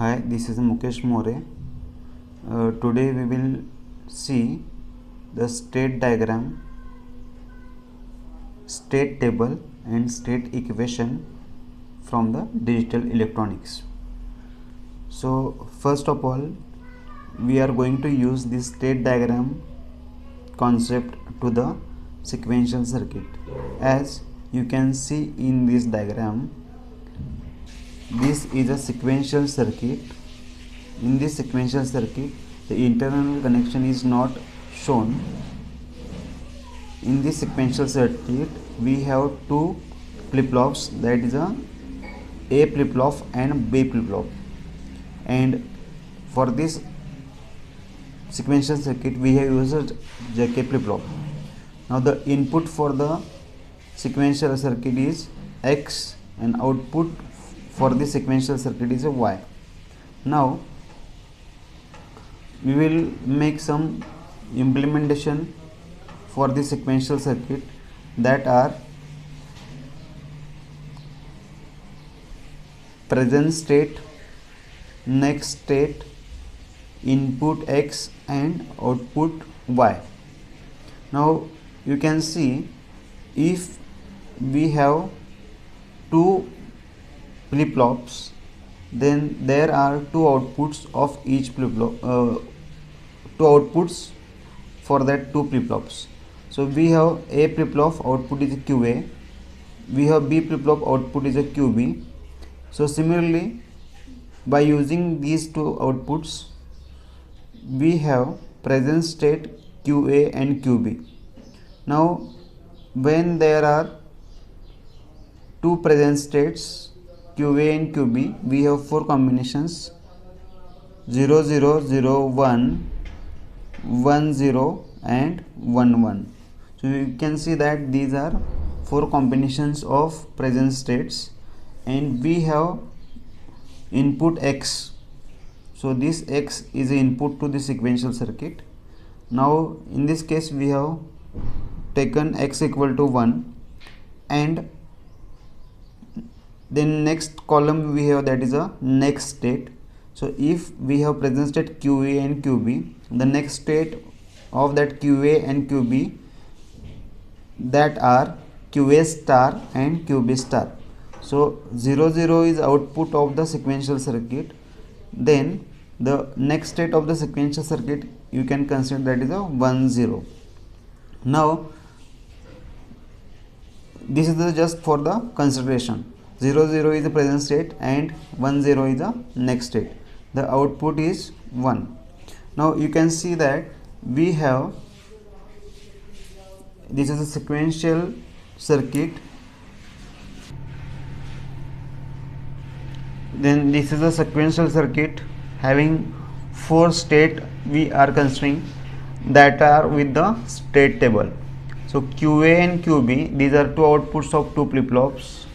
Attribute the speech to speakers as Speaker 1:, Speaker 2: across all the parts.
Speaker 1: Hi, this is Mukesh More. Today we will see the state diagram, state table and state equation from the digital electronics. So first of all, we are going to use this state diagram concept to the sequential circuit. As you can see in this diagram, this is a sequential circuit. In this sequential circuit, the internal connection is not shown. In this sequential circuit, we have two flip-flops, that is a flip-flop and B flip-flop. And for this sequential circuit, we have used JK flip-flop. Now the input for the sequential circuit is X and output for the sequential circuit is a Y. Now we will make some implementation for the sequential circuit, that are present state, next state, input X and output Y. Now you can see, if we have two flip-flops, then there are two outputs of each flip-flop, two outputs for that two flip-flops. So we have A flip-flop output is a QA, we have B flip-flop output is a QB. So similarly, by using these two outputs, we have present state QA and QB. Now when there are two present states QA and QB, we have four combinations: 0 0 0 1 1 0 and 1 1. So you can see that these are four combinations of present states, and we have input X. So this X is the input to the sequential circuit. Now in this case, we have taken X equal to 1, and then next column we have, that is a next state. So if we have present state QA and QB, the next state of that QA and QB, that are QA star and QB star. So 0 0 is output of the sequential circuit. Then the next state of the sequential circuit, you can consider that is a 1 0. Now this is just for the consideration. 0 0 is the present state and 1 0 is the next state. The output is 1. Now you can see that we have, this is a sequential circuit. Then this is a sequential circuit having four state we are considering, that are with the state table. So QA and QB, these are two outputs of two flip-flops.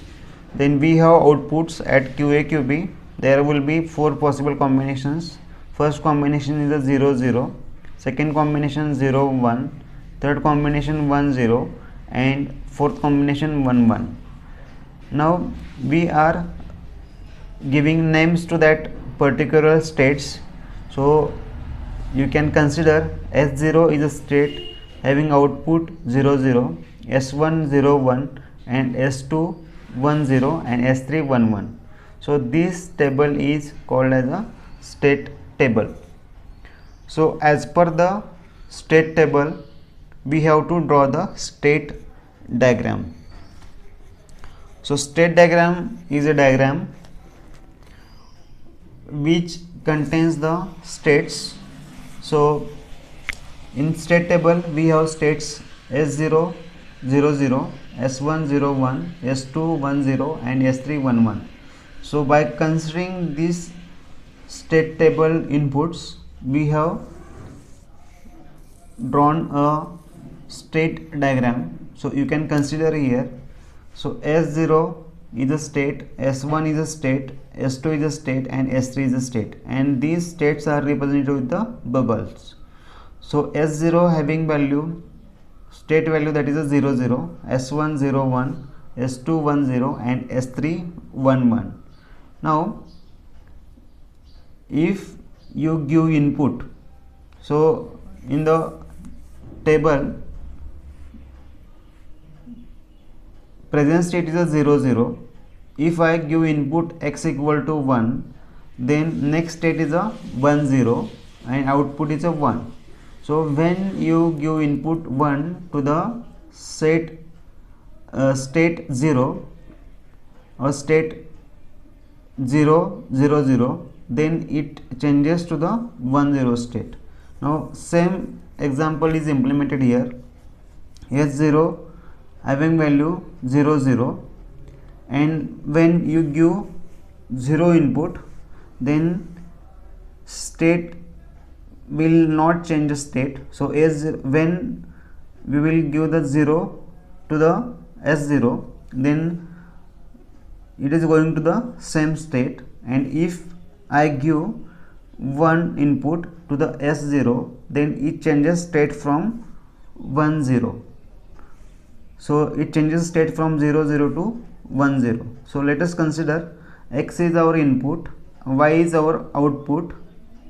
Speaker 1: Then we have outputs at QA QB. There will be four possible combinations. First combination is a 0 0, second combination 0 1, third combination 1 0, and fourth combination 1 1. Now we are giving names to that particular states. So you can consider S0 is a state having output 0 0, S1 0 1, and S2 1 0, and S3 1 1. So this table is called as a state table. So as per the state table, we have to draw the state diagram. So state diagram is a diagram which contains the states. So in state table, we have states S0 0 0, S1 0 1, S2 1 0, and S3 1 1. So by considering these state table inputs, we have drawn a state diagram. So you can consider here. So S0 is a state, S1 is a state, S2 is a state, and S3 is a state, and these states are represented with the bubbles. So S0 having value, state value, that is a 0 0, S1 0 1, S2 1 0, and S3 1 1. Now if you give input, so in the table present state is a 0 0. If I give input x equal to 1, then next state is a 1 0 and output is a 1. So when you give input 1 to the state 0 or state 0 0 0, then it changes to the 1 0 state. Now same example is implemented here. S0 having value 0 0, and when you give 0 input, then state will not change the state. So when we will give the 0 to the S0, then it is going to the same state, and if I give 1 input to the S0, then it changes state from 1 0. So it changes state from 0 0 to 1 0. So let us consider x is our input, y is our output.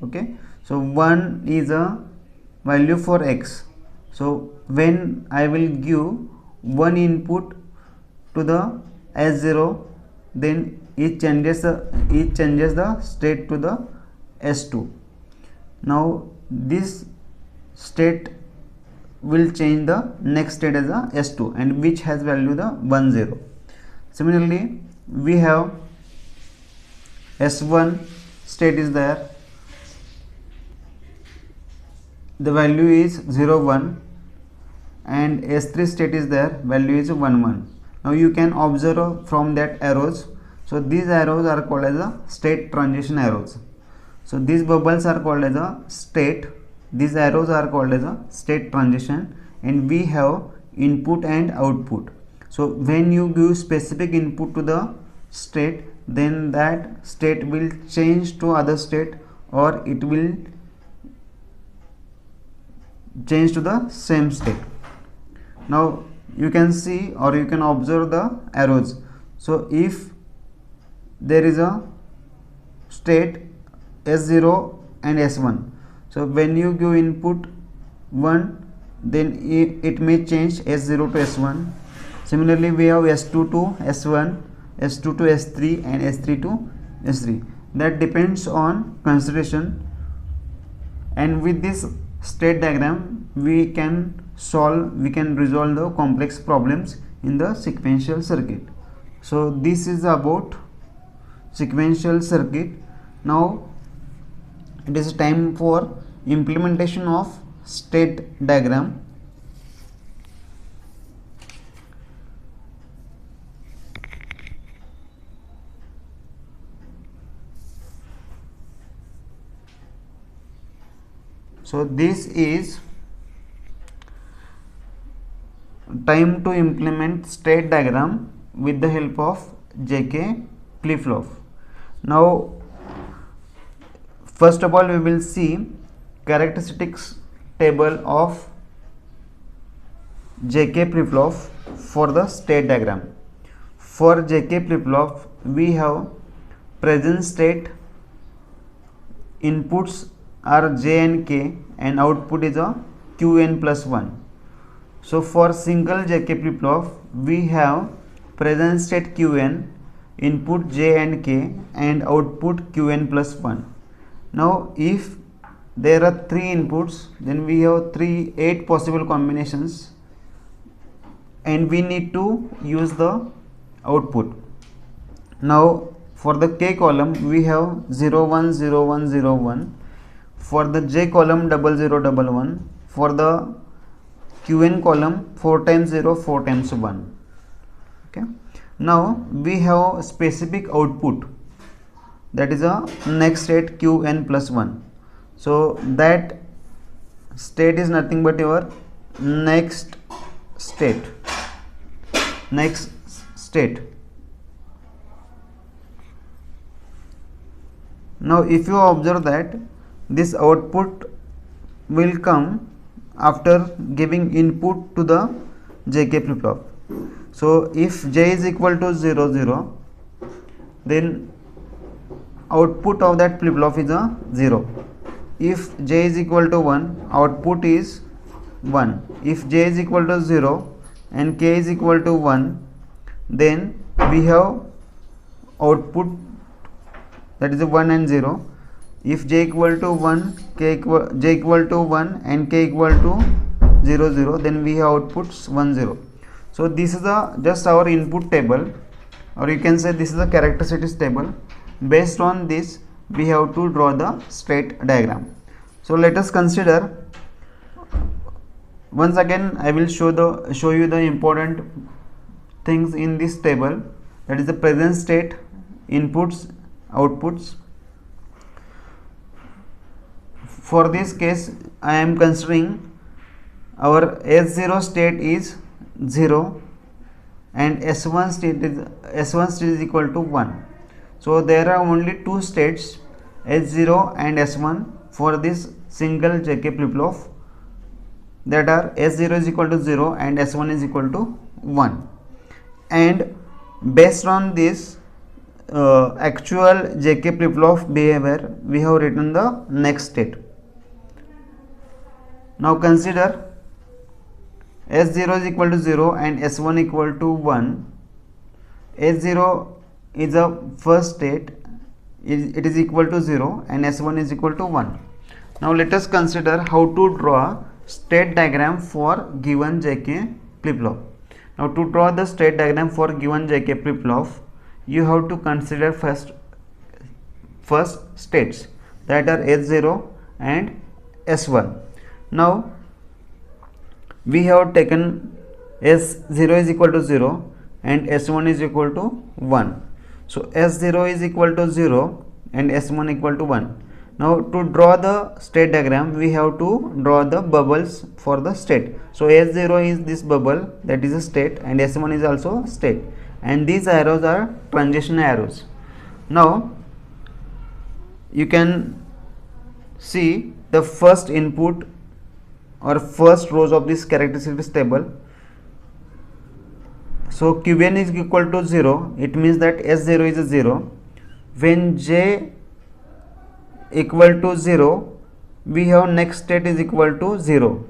Speaker 1: Okay, so 1 is a value for x. So when I will give 1 input to the S0, then it changes the state to the S2. Now this state will change the next state as a S2, and which has value the 1 0. Similarly, we have S1 state is there, the value is 0 1, and S3 state is there, value is 1 1. Now you can observe from that arrows. So these arrows are called as a state transition arrows. So these bubbles are called as a state, these arrows are called as a state transition, and we have input and output. So when you give specific input to the state, then that state will change to other state, or it will change to the same state. Now you can see or you can observe the arrows. So if there is a state S0 and S1, so when you give input 1, then it may change S0 to S1. Similarly, we have S2 to S1, S2 to S3, and S3 to S3. That depends on consideration, and with this state diagram we can resolve the complex problems in the sequential circuit. So this is about sequential circuit. Now it is time for implementation of state diagram. So this is time to implement state diagram with the help of JK flip-flop. Now first of all we will see characteristics table of JK flip-flop for the state diagram. For JK flip-flop we have present state, inputs are J and K, and output is a Qn plus 1. So for single JK flip-flop we have present state Qn, input J and K, and output Qn plus 1. Now if there are 3 inputs, then we have 8 possible combinations, and we need to use the output. Now for the K column we have 0 1 0 1 0 1. For the J column 0 0 1 1. For the Qn column 4 times 0 4 times 1. Okay. Now we have specific output, that is a next state Qn plus 1. So that state is nothing but your next state. Now if you observe that this output will come after giving input to the JK flip-flop. So if J is equal to 0 0, then output of that flip flop is a 0. If j is equal to 1, output is 1. If j is equal to 0 and k is equal to 1, then we have output that is a 1 and 0. If j equal to 1, j equal to 1 and k equal to 0 0, then we have outputs 1 0. So this is just our input table, or you can say this is a characteristics table. Based on this, we have to draw the state diagram. So let us consider. Once again, I will show you the important things in this table, that is the present state, inputs, outputs. For this case, I am considering our S0 state is 0 and S1 state is equal to 1. So there are only two states, S0 and S1, for this single JK flip flop, that are S0 is equal to 0 and S1 is equal to 1. And based on this actual JK flip flop behavior, we have written the next state. Now consider S0 is equal to 0 and S1 equal to 1. S0 is a first state, it is equal to 0 and S1 is equal to 1. Now let us consider how to draw state diagram for given JK flip flop. Now to draw the state diagram for given JK flip flop, you have to consider first states, that are S0 and S1. Now we have taken S0 is equal to 0 and S1 is equal to 1. So S0 is equal to 0 and S1 equal to 1. Now to draw the state diagram, we have to draw the bubbles for the state. So S0 is this bubble, that is a state, and S1 is also state, and these arrows are transition arrows. Now you can see the first input or first rows of this characteristics table. So Qn is equal to 0, it means that S0 is a 0. When j equal to 0, we have next state is equal to 0.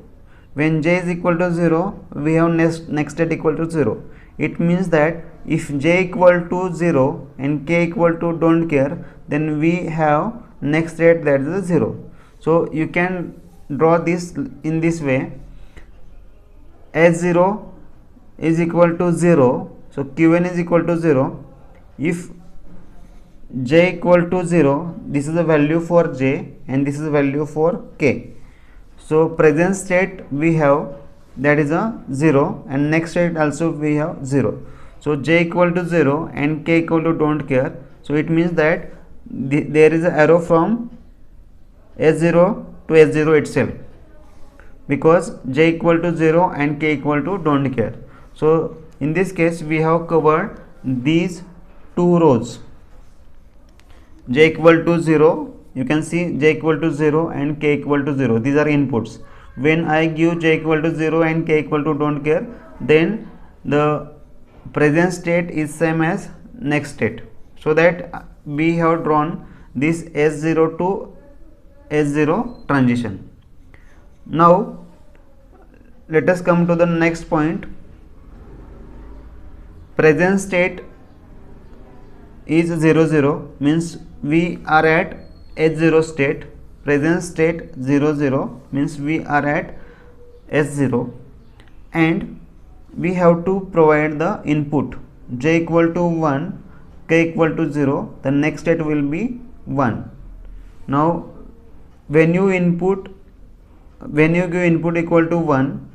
Speaker 1: When j is equal to 0, we have next state equal to 0. It means that if j equal to 0 and k equal to don't care, then we have next state, that is a 0. So you can draw this in this way. S0 is equal to 0, so Qn is equal to 0. If j equal to 0, this is the value for j and this is the value for k. So present state we have, that is a 0, and next state also we have 0. So j equal to 0 and k equal to don't care. So it means that there is an arrow from S0 to S0 itself, because j equal to 0 and k equal to don't care. So in this case we have covered these two rows. J equal to 0, you can see j equal to 0 and k equal to 0, these are inputs. When I give j equal to 0 and k equal to don't care, then the present state is same as next state. So that we have drawn this S0 to S0 transition. Now let us come to the next point. Present state is 0 0, means we are at S0 state. Present state 0 0 means we are at S0, and we have to provide the input j equal to 1, k equal to 0, the next state will be 1. Now when you give input equal to 1,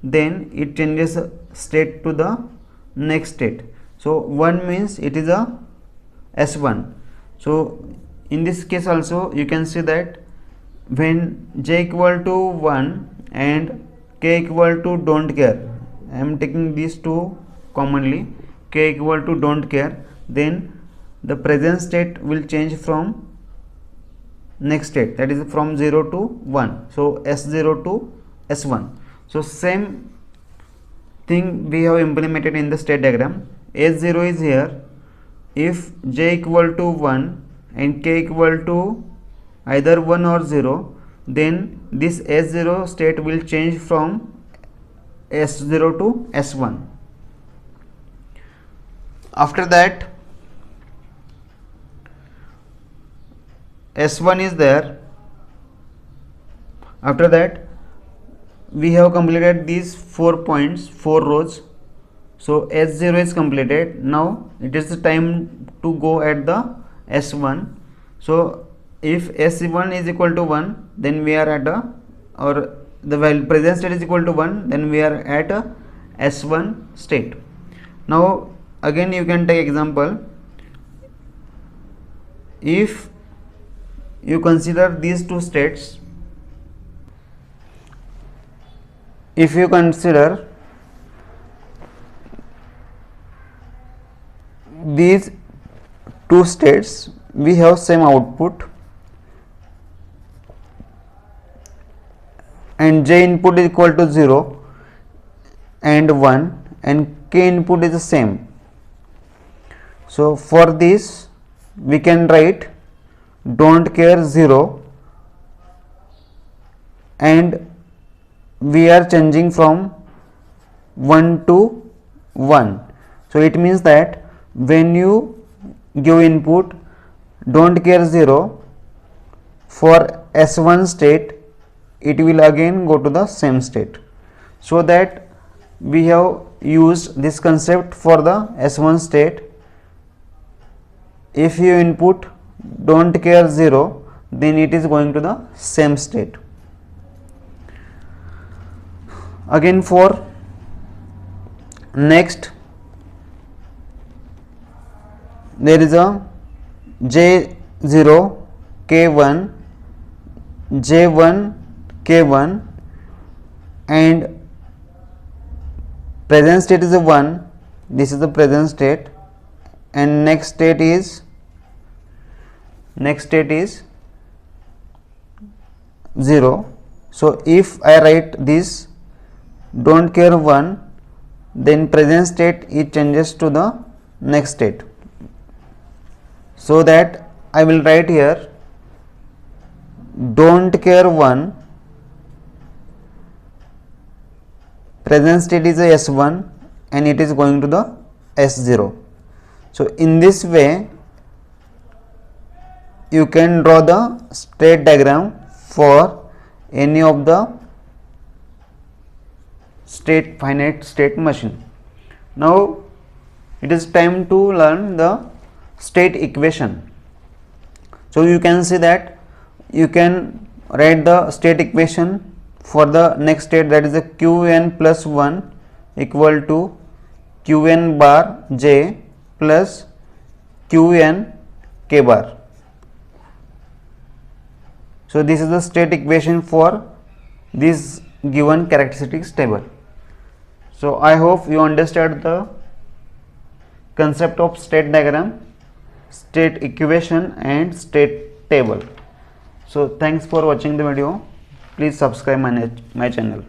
Speaker 1: then it changes state to the next state. So 1 means it is a S1. So in this case also you can see that when j equal to 1 and k equal to don't care, I am taking these two commonly, k equal to don't care, then the present state will change from next state, that is from 0 to 1. So S0 to S1. So same thing we have implemented in the state diagram. S0 is here. If j equal to 1 and k equal to either 1 or 0, then this S0 state will change from S0 to S1. After that S1 is there. After that we have completed these 4 points, 4 rows. So S0 is completed. Now it is the time to go at the S1. So if S1 is equal to 1, then we are at a, or the value present state is equal to 1, then we are at a S1 state. Now again you can take example. If you consider these two states, if you consider these two states, we have same output and j input is equal to 0 and 1 and k input is the same. So for this we can write don't care 0 and we are changing from 1 to 1. So it means that when you give input don't care 0 for S1 state, it will again go to the same state. So that we have used this concept for the S1 state. If you input don't care 0, then it is going to the same state. Again for next, there is a J0 K1 J1 K1 and present state is a 1. This is the present state and next state is 0. So if I write this don't care 1, then present state it changes to the next state. So that I will write here don't care 1, present state is a S1 and it is going to the S0. So in this way you can draw the state diagram for any of the finite state machine. Now it is time to learn the state equation. So you can see that you can write the state equation for the next state, that is a Qn plus 1 equal to Qn bar j plus Qn k bar. So this is the state equation for this given characteristics table. So I hope you understand the concept of state diagram, state equation and state table. So thanks for watching the video. Please subscribe my channel.